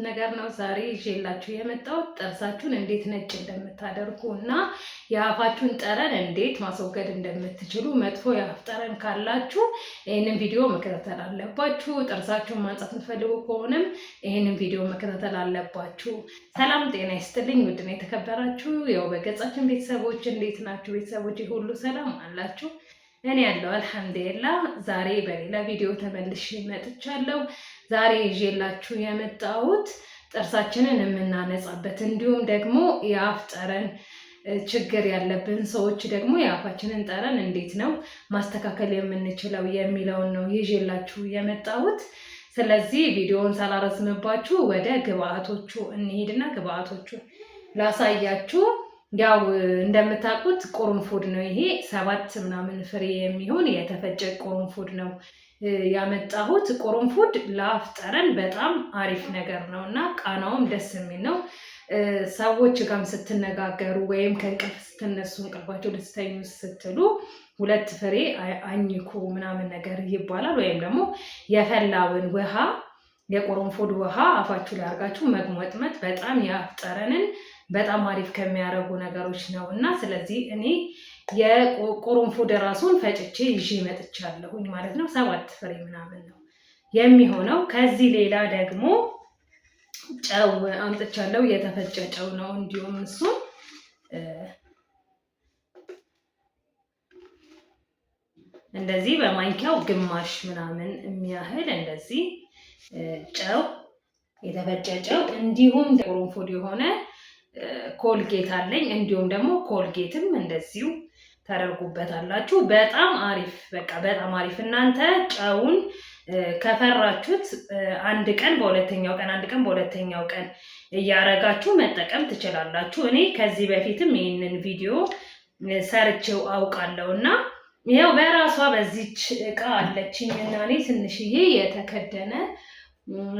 ነገር ነው ዛሬ ይዤላችሁ የመጣሁት ጥርሳችሁን እንዴት ነጭ እንደምታደርጉ እና የአፋችሁን ጠረን እንዴት ማስወገድ እንደምትችሉ። መጥፎ የአፍ ጠረን ካላችሁ ይህንን ቪዲዮ መከታተል አለባችሁ። ጥርሳችሁን ማንጻት የምትፈልጉ ከሆነም ይህንን ቪዲዮ መከታተል አለባችሁ። ሰላም ጤና ይስጥልኝ ውድና የተከበራችሁ በገጻችን ቤተሰቦች እንዴት ናችሁ? ቤተሰቦች ሁሉ ሰላም አላችሁ? እኔ ያለው አልሐምዱሊላህ። ዛሬ በሌላ ቪዲዮ ተመልሼ መጥቻለሁ። ዛሬ ይዤላችሁ የመጣሁት ጥርሳችንን የምናነጻበት እንዲሁም ደግሞ የአፍ ጠረን ችግር ያለብን ሰዎች ደግሞ የአፋችንን ጠረን እንዴት ነው ማስተካከል የምንችለው የሚለውን ነው ይዤላችሁ የመጣሁት። ስለዚህ ቪዲዮውን ሳላረዝምባችሁ ወደ ግብአቶቹ እንሄድና ግብአቶቹ ላሳያችሁ። ያው እንደምታውቁት ቁርንፉድ ነው ይሄ 7 ምናምን ፍሬ የሚሆን የተፈጨ ቁርንፉድ ነው ያመጣሁት። ቁርንፉድ ለአፍ ጠረን በጣም አሪፍ ነገር ነው እና ቃናውም ደስ የሚል ነው። ሰዎች ጋርም ስትነጋገሩ ወይም ከእንቅልፍ ስትነሱ እንቅልፋቸው ልትተኙ ስትሉ 2 ፍሬ አኝኩ ምናምን ነገር ይባላል። ወይም ደግሞ የፈላውን ውሃ የቁርንፉድ ውሃ አፋችሁ ላይ አድርጋችሁ መግመጥመጥ በጣም የአፍ ጠረንን በጣም አሪፍ ከሚያደርጉ ነገሮች ነው እና ስለዚህ እኔ የቁርንፉድ ራሱን ፈጭቼ ይዤ መጥቻለሁኝ ማለት ነው። 7 ፍሬ ምናምን ነው የሚሆነው። ከዚህ ሌላ ደግሞ ጨው አምጥቻለሁ። የተፈጨ ጨው ነው። እንዲሁም እሱን እንደዚህ በማንኪያው ግማሽ ምናምን የሚያህል እንደዚህ ጨው፣ የተፈጨ ጨው እንዲሁም ቁርንፉድ የሆነ ኮልጌት አለኝ። እንዲሁም ደግሞ ኮልጌትም እንደዚሁ ታደርጉበታላችሁ። በጣም አሪፍ በጣም አሪፍ። እናንተ ጨውን ከፈራችሁት አንድ ቀን በሁለተኛው ቀን አንድ ቀን በሁለተኛው ቀን እያረጋችሁ መጠቀም ትችላላችሁ። እኔ ከዚህ በፊትም ይህንን ቪዲዮ ሰርቼው አውቃለሁ እና ያው በራሷ በዚች እቃ አለችኝ እና እኔ ትንሽዬ የተከደነ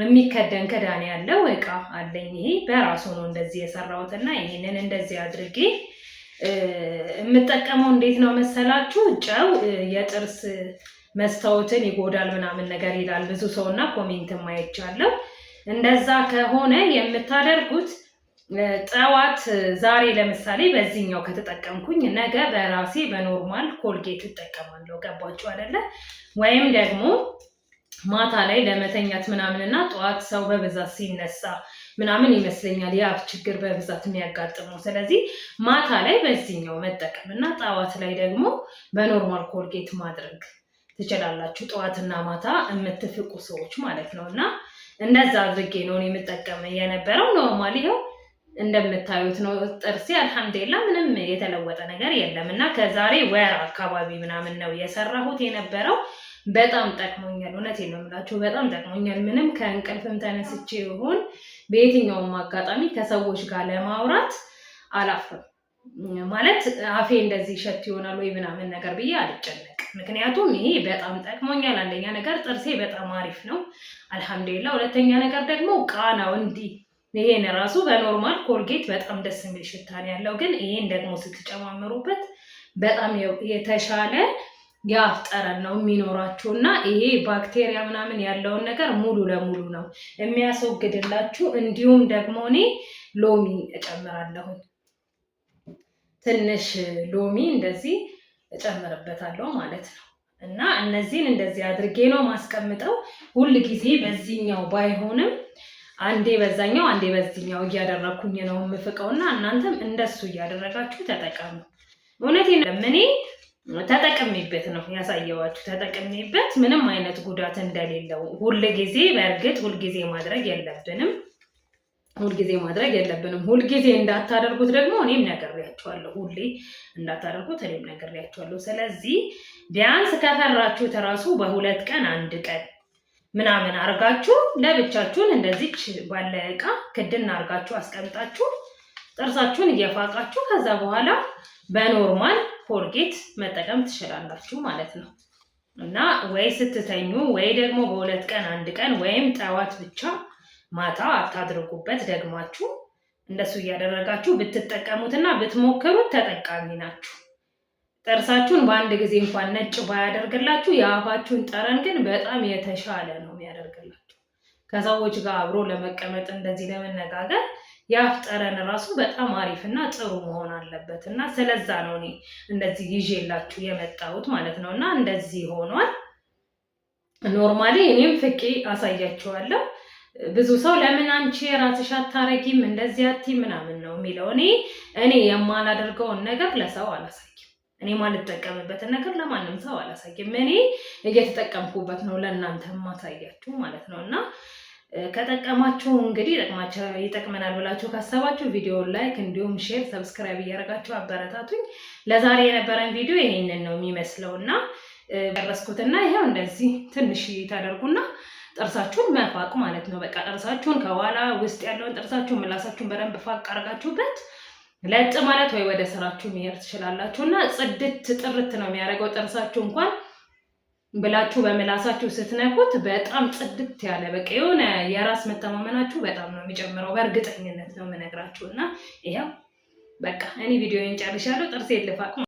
የሚከደን ክዳን ያለው እቃ አለኝ። ይሄ በራሱ ነው እንደዚህ የሰራሁት እና ይሄንን እንደዚህ አድርጌ የምጠቀመው እንዴት ነው መሰላችሁ? ጨው የጥርስ መስታወትን ይጎዳል ምናምን ነገር ይላል ብዙ ሰው እና ኮሜንትም አይቻለሁ። እንደዛ ከሆነ የምታደርጉት ጠዋት ዛሬ ለምሳሌ በዚህኛው ከተጠቀምኩኝ ነገ በራሴ በኖርማል ኮልጌት እጠቀማለሁ። ገባችሁ አይደለ? ወይም ደግሞ ማታ ላይ ለመተኛት ምናምንና ጠዋት ሰው በብዛት ሲነሳ ምናምን ይመስለኛል የአፍ ችግር በብዛት የሚያጋጥመው። ስለዚህ ማታ ላይ በዚህኛው መጠቀም እና ጠዋት ላይ ደግሞ በኖርማል ኮልጌት ማድረግ ትችላላችሁ። ጠዋትና ማታ የምትፍቁ ሰዎች ማለት ነው እና እንደዛ አድርጌ ነው የምጠቀም የነበረው። ኖርማል ይኸው እንደምታዩት ነው ጥርሴ። አልሐምዱሊላህ ምንም የተለወጠ ነገር የለም እና ከዛሬ ወር አካባቢ ምናምን ነው የሰራሁት የነበረው። በጣም ጠቅሞኛል። እውነቴን ነው የምላችሁ በጣም ጠቅሞኛል። ምንም ከእንቅልፍም ተነስቼ ይሁን በየትኛውም አጋጣሚ ከሰዎች ጋር ለማውራት አላፍርም። ማለት አፌ እንደዚህ ሸት ይሆናል ወይ ምናምን ነገር ብዬ አልጨነቅም። ምክንያቱም ይሄ በጣም ጠቅሞኛል። አንደኛ ነገር ጥርሴ በጣም አሪፍ ነው አልሐምዱሊላህ። ሁለተኛ ነገር ደግሞ ቃናው እንዲህ ይሄን ራሱ በኖርማል ኮልጌት በጣም ደስ የሚል ሽታ ነው ያለው። ግን ይሄን ደግሞ ስትጨማምሩበት በጣም የተሻለ የአፍ ጠረን ነው የሚኖራችሁ እና ይሄ ባክቴሪያ ምናምን ያለውን ነገር ሙሉ ለሙሉ ነው የሚያስወግድላችሁ። እንዲሁም ደግሞ እኔ ሎሚ እጨምራለሁ። ትንሽ ሎሚ እንደዚህ እጨምርበታለሁ ማለት ነው እና እነዚህን እንደዚህ አድርጌ ነው ማስቀምጠው። ሁል ጊዜ በዚህኛው ባይሆንም አንዴ በዛኛው አንዴ በዚህኛው እያደረኩኝ ነው የምፍቀውና እናንተም እንደሱ እያደረጋችሁ ተጠቀሙ። እውነቴን ነው እኔ ተጠቅሜበት ነው ያሳየዋችሁ። ተጠቅሜበት ምንም አይነት ጉዳት እንደሌለው ሁልጊዜ በእርግጥ ሁልጊዜ ማድረግ የለብንም። ሁልጊዜ እንዳታደርጉት ደግሞ እኔም ነግሬያችኋለሁ። ሁሌ እንዳታደርጉት እኔም ነግሬያችኋለሁ። ስለዚህ ቢያንስ ከፈራችሁት ራሱ በ2 ቀን 1 ቀን ምናምን አርጋችሁ ለብቻችሁን እንደዚች ባለ እቃ ክድን አርጋችሁ አስቀምጣችሁ ጥርሳችሁን እየፋቃችሁ ከዛ በኋላ በኖርማል ኮልጌት መጠቀም ትችላላችሁ ማለት ነው እና ወይ ስትተኙ ወይ ደግሞ በ2 ቀን 1 ቀን ወይም ጠዋት ብቻ ማታ አታድርጉበት። ደግማችሁ እንደሱ እያደረጋችሁ ብትጠቀሙትና ብትሞክሩት ተጠቃሚ ናችሁ። ጥርሳችሁን በአንድ ጊዜ እንኳን ነጭ ባያደርግላችሁ የአፋችሁን ጠረን ግን በጣም የተሻለ ነው የሚያደርግላችሁ። ከሰዎች ጋር አብሮ ለመቀመጥ እንደዚህ ለመነጋገር የአፍ ጠረን ራሱ በጣም አሪፍና ጥሩ መሆን አለበት እና ስለዛ ነው እኔ እንደዚህ ይዤላችሁ የመጣሁት ማለት ነው። እና እንደዚህ ሆኗል። ኖርማሊ እኔም ፍቄ አሳያችኋለሁ። ብዙ ሰው ለምን አንቺ ራስሽ አታረጊም እንደዚህ አትይም ምናምን ነው የሚለው። እኔ የማላደርገውን ነገር ለሰው አላሳይም። እኔ ማልጠቀምበትን ነገር ለማንም ሰው አላሳይም። እኔ እየተጠቀምኩበት ነው ለእናንተ ማሳያችሁ ማለት ነው። እና ከጠቀማችሁ እንግዲህ ይጠቅመናል ብላችሁ ካሰባችሁ ቪዲዮውን ላይክ እንዲሁም ሼር፣ ሰብስክራይብ እያደረጋችሁ አበረታቱኝ። ለዛሬ የነበረን ቪዲዮ ይሄንን ነው የሚመስለው እና ደረስኩትና ይሄው እንደዚህ ትንሽ ታደርጉና ጥርሳችሁን መፋቅ ማለት ነው። በቃ ጥርሳችሁን ከኋላ ውስጥ ያለውን ጥርሳችሁን ምላሳችሁን በደንብ ፋቅ አድርጋችሁበት ለጥ ማለት ወይ ወደ ስራችሁ መሄድ ትችላላችሁና ጽድት ጥርት ነው የሚያደርገው። ጥርሳችሁ እንኳን ብላችሁ በምላሳችሁ ስትነኩት በጣም ጽድት ያለ በቃ የሆነ የራስ መተማመናችሁ በጣም ነው የሚጨምረው። በእርግጠኝነት ነው የምነግራችሁና ይሄው በቃ እኔ ቪዲዮውን ጨርሻለሁ። ጥርሴን ልፋቅ